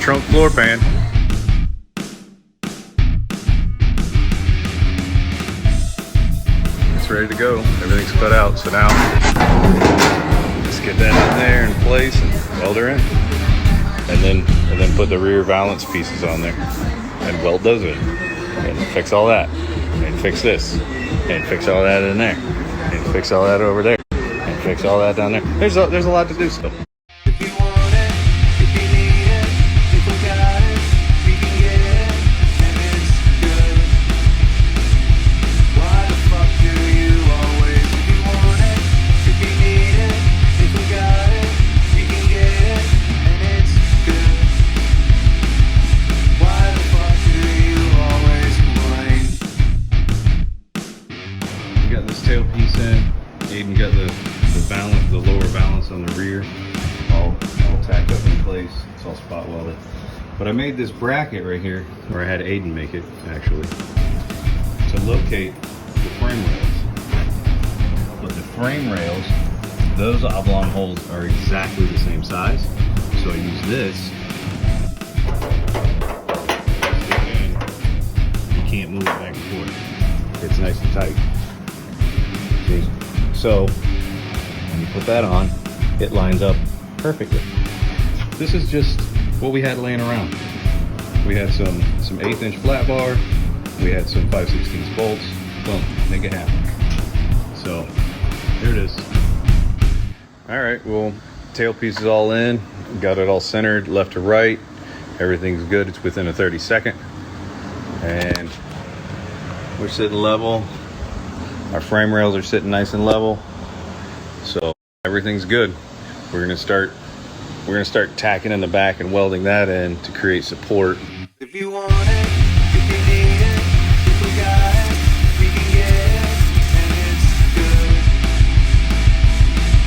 trunk floor pan. It's ready to go. Everything's cut out, so now just get that in there in place and weld her in. And then put the rear valance pieces on there and weld those in. And fix all that. And fix this. And fix all that in there. And fix all that over there. And fix all that down there. There's a lot to do still. If you want it, if you need it, if we got it, we can get it, and it's good. Why the fuck do you always? If you want it, if you need it, if we got it, we can get it, and it's good. Why the fuck do you always complain? We got this tailpiece in. Aiden got the balance, the lower balance on the rear, all tacked up in place. It's all spot welded. But I made this bracket right here, or I had Aiden make it actually, to locate the frame rails. But the frame rails, those oblong holes are exactly the same size. So I use this. You can't move it back and forth. It's nice and tight. See? So when you put that on, it lines up perfectly. This is just what we had laying around. We had some 1/8 inch flat bar. We had some 5/16 bolts. Boom, make it happen. So here it is. All right, well, tailpiece is all in. Got it all centered left to right. Everything's good. It's within a 30-second. And we're sitting level. Our frame rails are sitting nice and level. So everything's good. We're gonna start tacking in the back and welding that in to create support. If you want it, if you need it, if we got it, we can get it, and it's good.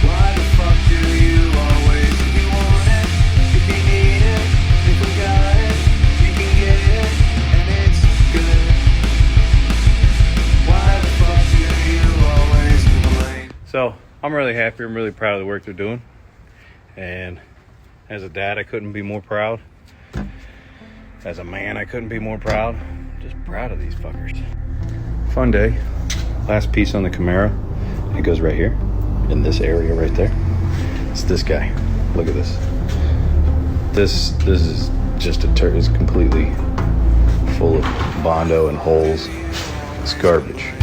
Why the fuck do you always? If you want it, if you need it, if we got it, we can get it, and it's good. Why the fuck do you always complain? So I'm really happy. I'm really proud of the work they're doing. And as a dad, I couldn't be more proud. As a man, I couldn't be more proud. Just proud of these fuckers. Fun day. Last piece on the Camaro. It goes right here, in this area right there. It's this guy. Look at this. This is just it's completely full of Bondo and holes. It's garbage.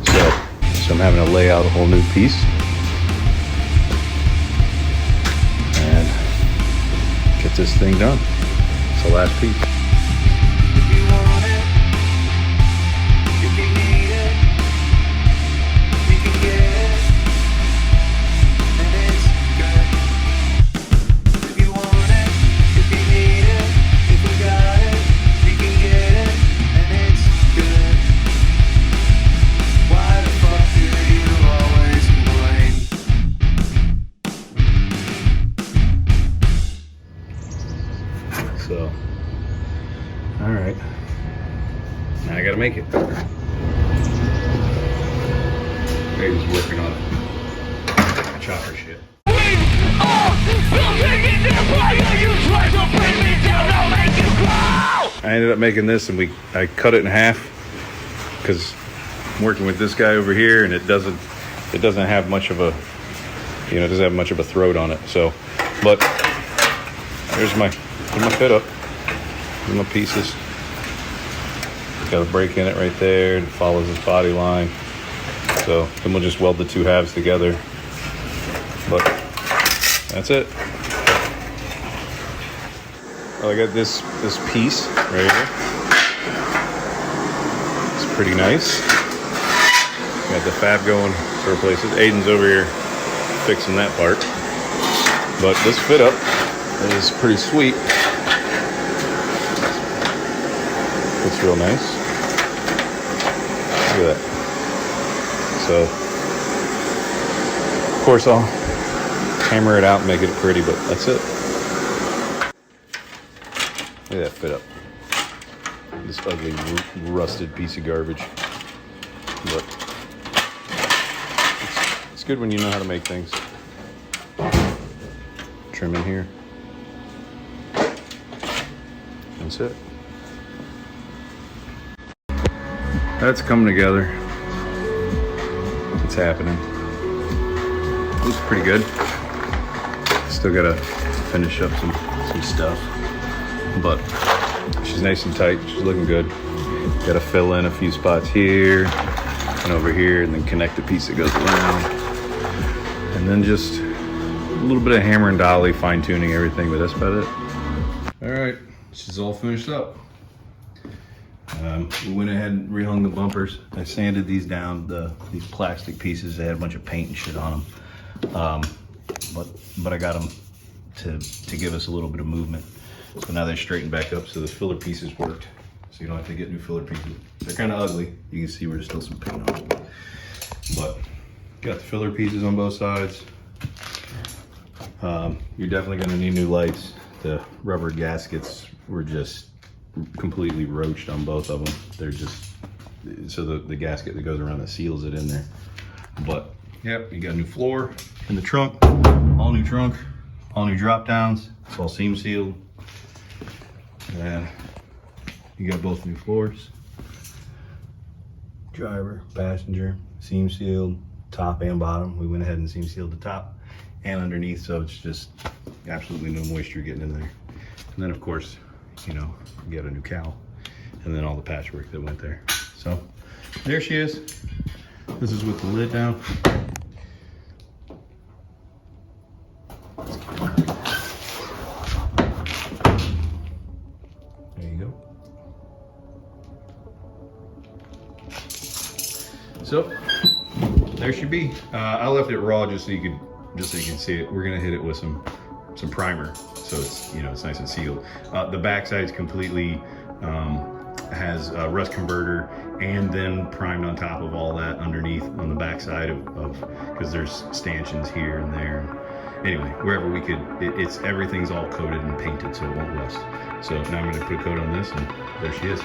So I'm having to lay out a whole new piece. And get this thing done. It's the last piece. If you want it, if you need it, we can get it, and it's good. If you want it, if you need it, if we got it, we can get it, and it's good. Why the fuck do you always complain? So, all right. Now I gotta make it. Baby's working on chopper shit. I ended up making this, and I cut it in half because I'm working with this guy over here, and it doesn't have much of a, it doesn't have much of a throat on it. So, but here's my fit up. Here's my pieces. It's got a break in it right there. It follows this body line. So then we'll just weld the two halves together. But that's it. Well, I got this piece right here. It's pretty nice. Got the fab going for places. Aiden's over here fixing that part. But this fit up is pretty sweet. Looks real nice. Look at that. So, of course, I'll hammer it out and make it pretty, but that's it. Look at that fit up. This ugly, rusted piece of garbage. But it's good when you know how to make things. Trim in here. That's it. That's coming together. It's happening. Looks pretty good. Still gotta finish up some stuff, but she's nice and tight. She's looking good. Gotta fill in a few spots here and over here, and then connect the piece that goes around, and then just a little bit of hammer and dolly, fine tuning everything, but that's about it. All right, she's all finished up. We went ahead and rehung the bumpers. I sanded these down, these plastic pieces. They had a bunch of paint and shit on them. But I got them to give us a little bit of movement. So now they're straightened back up, so the filler pieces worked. So you don't have to get new filler pieces. They're kind of ugly. You can see where there's still some paint on them. But got the filler pieces on both sides. You're definitely gonna need new lights. The rubber gaskets were just completely roached on both of them. They're just, so the gasket that goes around that seals it in there. But yep, you got a new floor in the trunk, all new drop downs. It's all seam sealed. And you got both new floors. Driver, passenger, seam sealed, top and bottom. We went ahead and seam sealed the top and underneath, so it's just absolutely no moisture getting in there. And then of course, you know, you got a new cowl, and then all the patchwork that went there. So there she is. This is with the lid down. There you go. So there she be. I left it raw just so you can see it. We're gonna hit it with some primer, so it's, you know, it's nice and sealed. The back side's completely has a rust converter, and then primed on top of all that underneath on the back side of because there's stanchions here and there. Anyway, wherever we could, everything's all coated and painted so it won't rust. So now I'm gonna put a coat on this, and there she is.